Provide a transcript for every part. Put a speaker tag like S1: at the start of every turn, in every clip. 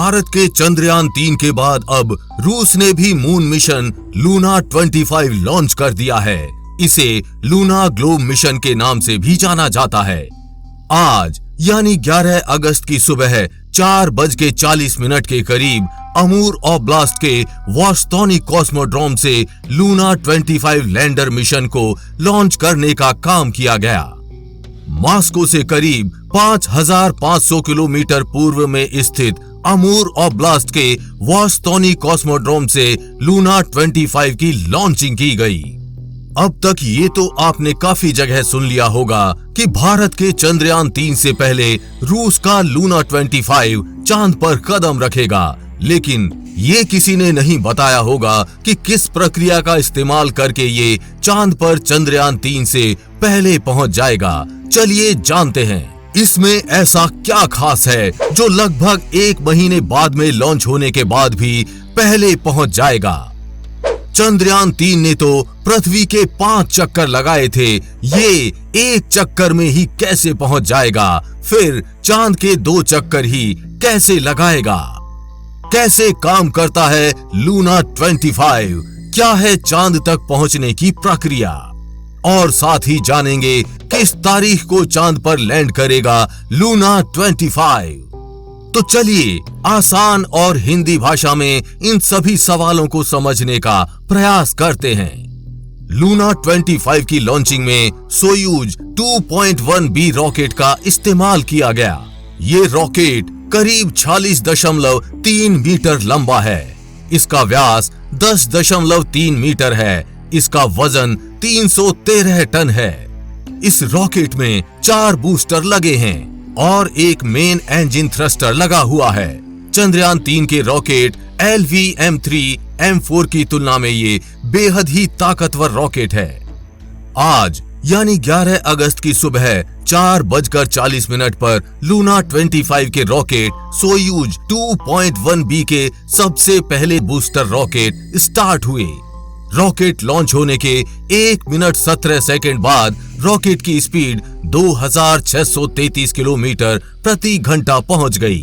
S1: भारत के चंद्रयान 3 के बाद अब रूस ने भी मून मिशन लूना 25 लॉन्च कर दिया है। इसे लूना ग्लोब मिशन के नाम से भी जाना जाता है। आज यानी 11 अगस्त की सुबह 4:40 के करीब अमूर ओब्लास्ट के वोस्तोनी कॉस्मोड्रोम से लूना 25 लैंडर मिशन को लॉन्च करने का काम किया गया। मॉस्को से करीब 5500 किलोमीटर पूर्व में स्थित अमूर ओब्लास्ट के वोस्तोनी कॉस्मोड्रोम से लूना 25 की लॉन्चिंग की गई। अब तक ये तो आपने काफी जगह सुन लिया होगा कि भारत के चंद्रयान 3 से पहले रूस का लूना 25 चांद पर कदम रखेगा, लेकिन ये किसी ने नहीं बताया होगा कि किस प्रक्रिया का इस्तेमाल करके ये चांद पर चंद्रयान 3 से पहले पहुंच जाएगा। चलिए जानते हैं इसमें ऐसा क्या खास है जो लगभग 1 महीने बाद में लॉन्च होने के बाद भी पहले पहुंच जाएगा। चंद्रयान 3 ने तो पृथ्वी के 5 चक्कर लगाए थे, ये 1 चक्कर में ही कैसे पहुंच जाएगा? फिर चांद के 2 चक्कर ही कैसे लगाएगा? कैसे काम करता है लूना 25? क्या है चांद तक पहुंचने की प्रक्रिया? और साथ ही जानेंगे किस तारीख को चांद पर लैंड करेगा लूना 25। तो चलिए आसान और हिंदी भाषा में इन सभी सवालों को समझने का प्रयास करते हैं। लूना 25 की लॉन्चिंग में सोयूज 2.1B रॉकेट का इस्तेमाल किया गया। ये रॉकेट करीब 46.3 मीटर लंबा है। इसका व्यास 10.3 मीटर है। इसका वजन 313 टन है। इस रॉकेट में 4 बूस्टर लगे हैं और एक मेन इंजन थ्रस्टर लगा हुआ है। चंद्रयान 3 के रॉकेट LVM-3M4 की तुलना में ये बेहद ही ताकतवर रॉकेट है। आज यानी 11 अगस्त की सुबह 4:40 पर लूना 25 के रॉकेट सोयूज 2.1B के सबसे पहले बूस्टर रॉकेट स्टार्ट हुए। रॉकेट लॉन्च होने के 1 मिनट 17 सेकंड बाद रॉकेट की स्पीड 2633 किलोमीटर प्रति घंटा पहुंच गई।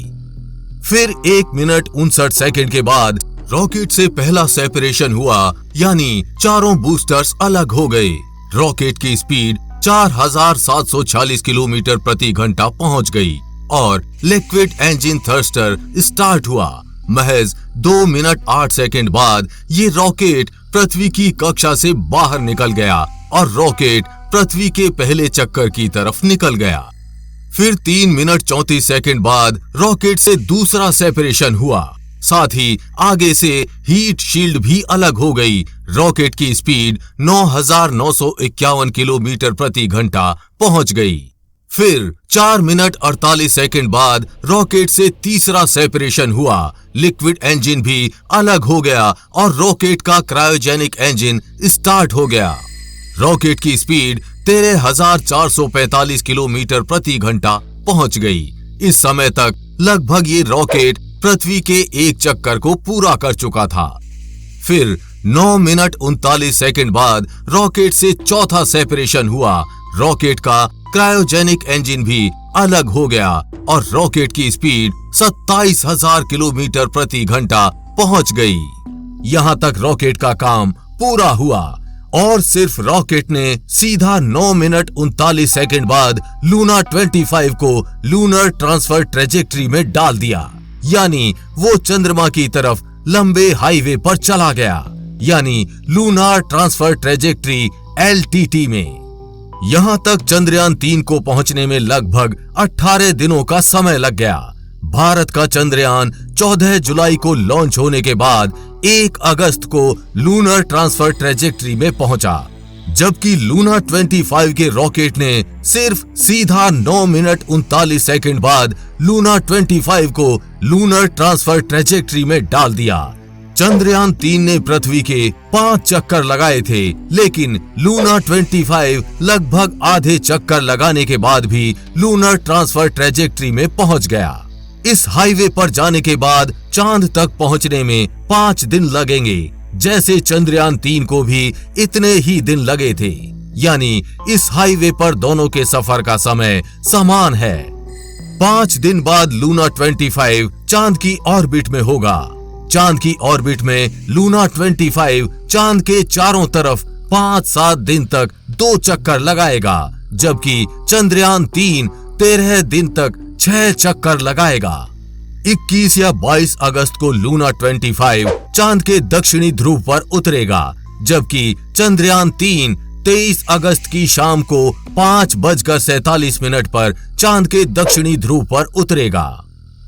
S1: फिर 1 मिनट 59 सेकंड के बाद रॉकेट से पहला सेपरेशन हुआ, यानी चारों बूस्टर्स अलग हो गए। रॉकेट की स्पीड 4740 किलोमीटर प्रति घंटा पहुंच गई और लिक्विड इंजन थ्रस्टर स्टार्ट हुआ। महज 2 मिनट 8 सेकंड बाद ये रॉकेट पृथ्वी की कक्षा से बाहर निकल गया और रॉकेट पृथ्वी के पहले चक्कर की तरफ निकल गया। फिर 3 मिनट 34 सेकंड बाद रॉकेट से दूसरा सेपरेशन हुआ। साथ ही आगे से हीट शील्ड भी अलग हो गई। रॉकेट की स्पीड 9951 किलोमीटर प्रति घंटा पहुंच गई। फिर 4 मिनट 48 सेकंड बाद रॉकेट से तीसरा सेपरेशन हुआ। लिक्विड इंजन भी अलग हो गया और रॉकेट का क्रायोजेनिक इंजन स्टार्ट हो गया। रॉकेट की स्पीड 13,445 किलोमीटर प्रति घंटा पहुंच गई। इस समय तक लगभग ये रॉकेट पृथ्वी के 1 चक्कर को पूरा कर चुका था। फिर 9 मिनट 39 सेकंड बाद रॉकेट से चौथा सेपरेशन हुआ। रॉकेट का क्रायोजेनिक इंजन भी अलग हो गया और रॉकेट की स्पीड 27,000 किलोमीटर प्रति घंटा पहुंच गई। यहां तक रॉकेट का काम पूरा हुआ और सिर्फ रॉकेट ने सीधा 9 मिनट 39 सेकंड बाद लूना 25 को लूनर ट्रांसफर ट्रेजेक्ट्री में डाल दिया, यानी वो चंद्रमा की तरफ लंबे हाईवे पर चला गया, यानी लूनार ट्रांसफर ट्रेजेक्ट्री LTT में। यहां तक चंद्रयान 3 को पहुंचने में लगभग 18 दिनों का समय लग गया। भारत का चंद्रयान 14 जुलाई को लॉन्च होने के बाद 1 अगस्त को लूनर ट्रांसफर ट्रेजेक्ट्री में पहुंचा, जबकि लूना 25 के रॉकेट ने सिर्फ सीधा 9 मिनट 39 सेकंड बाद लूना 25 को लूनर ट्रांसफर ट्रेजेक्ट्री में डाल दिया। चंद्रयान 3 ने पृथ्वी के 5 चक्कर लगाए थे, लेकिन लूना 25 लगभग आधे चक्कर लगाने के बाद भी लूनर ट्रांसफर ट्रेजेक्ट्री में पहुंच गया। इस हाईवे पर जाने के बाद चांद तक पहुंचने में 5 दिन लगेंगे, जैसे चंद्रयान 3 को भी इतने ही दिन लगे थे, यानी इस हाईवे पर दोनों के सफर का समय समान है। 5 दिन बाद लूना 25 चांद की ऑर्बिट में होगा। चांद की ऑर्बिट में लूना 25 चांद के चारों तरफ 5-7 दिन तक 2 चक्कर लगाएगा, जबकि चंद्रयान 3 13 दिन तक 6 चक्कर लगाएगा। 21 या 22 अगस्त को लूना 25 चांद के दक्षिणी ध्रुव पर उतरेगा, जबकि चंद्रयान 3 23 अगस्त की शाम को 5:47 पर चांद के दक्षिणी ध्रुव पर उतरेगा।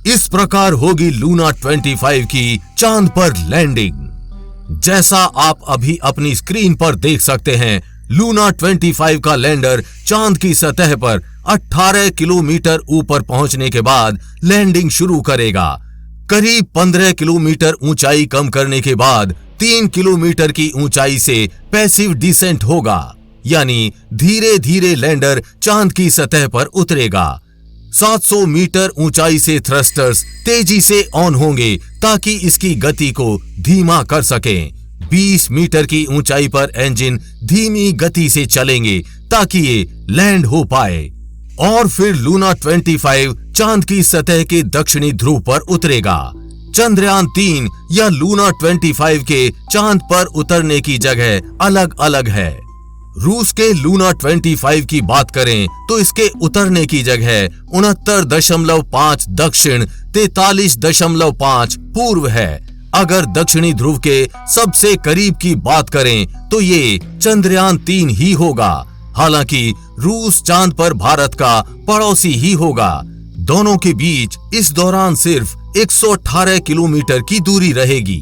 S1: इस प्रकार होगी लूना 25 की चांद पर लैंडिंग। जैसा आप अभी अपनी स्क्रीन पर देख सकते हैं, लूना 25 का लैंडर चांद की सतह पर 18 किलोमीटर ऊपर पहुंचने के बाद लैंडिंग शुरू करेगा। करीब 15 किलोमीटर ऊंचाई कम करने के बाद 3 किलोमीटर की ऊंचाई से पैसिव डिसेंट होगा, यानी धीरे धीरे लैंडर चांद की सतह पर उतरेगा। 700 मीटर ऊंचाई से थ्रस्टर्स तेजी से ऑन होंगे ताकि इसकी गति को धीमा कर सकें। 20 मीटर की ऊंचाई पर इंजन धीमी गति से चलेंगे ताकि ये लैंड हो पाए। और फिर लूना 25 चांद की सतह के दक्षिणी ध्रुव पर उतरेगा। चंद्रयान 3 या लूना 25 के चांद पर उतरने की जगह अलग अलग है। रूस के लूना 25 की बात करें तो इसके उतरने की जगह 69.5 दक्षिण 43.5 पूर्व है। अगर दक्षिणी ध्रुव के सबसे करीब की बात करें तो ये चंद्रयान 3 ही होगा। हालांकि रूस चांद पर भारत का पड़ोसी ही होगा। दोनों के बीच इस दौरान सिर्फ 118 किलोमीटर की दूरी रहेगी।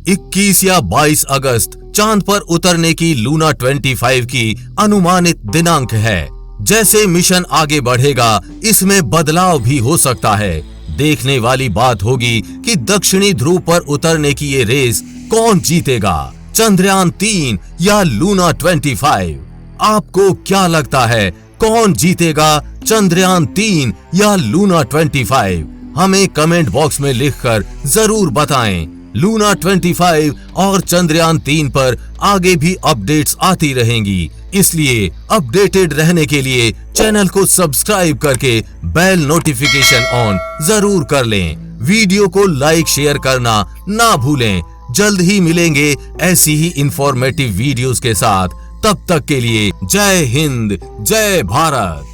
S1: 21 या 22 अगस्त चांद पर उतरने की लूना 25 की अनुमानित दिनांक है। जैसे मिशन आगे बढ़ेगा इसमें बदलाव भी हो सकता है। देखने वाली बात होगी कि दक्षिणी ध्रुव पर उतरने की ये रेस कौन जीतेगा, चंद्रयान 3 या लूना 25। आपको क्या लगता है, कौन जीतेगा, चंद्रयान 3 या लूना 25? हमें कमेंट बॉक्स में लिखकर जरूर बताएं। लूना 25 और चंद्रयान 3 पर आगे भी अपडेट्स आती रहेंगी, इसलिए अपडेटेड रहने के लिए चैनल को सब्सक्राइब करके बेल नोटिफिकेशन ऑन जरूर कर लें। वीडियो को लाइक शेयर करना ना भूलें। जल्द ही मिलेंगे ऐसी ही इंफॉर्मेटिव वीडियोस के साथ। तब तक के लिए जय हिंद, जय भारत।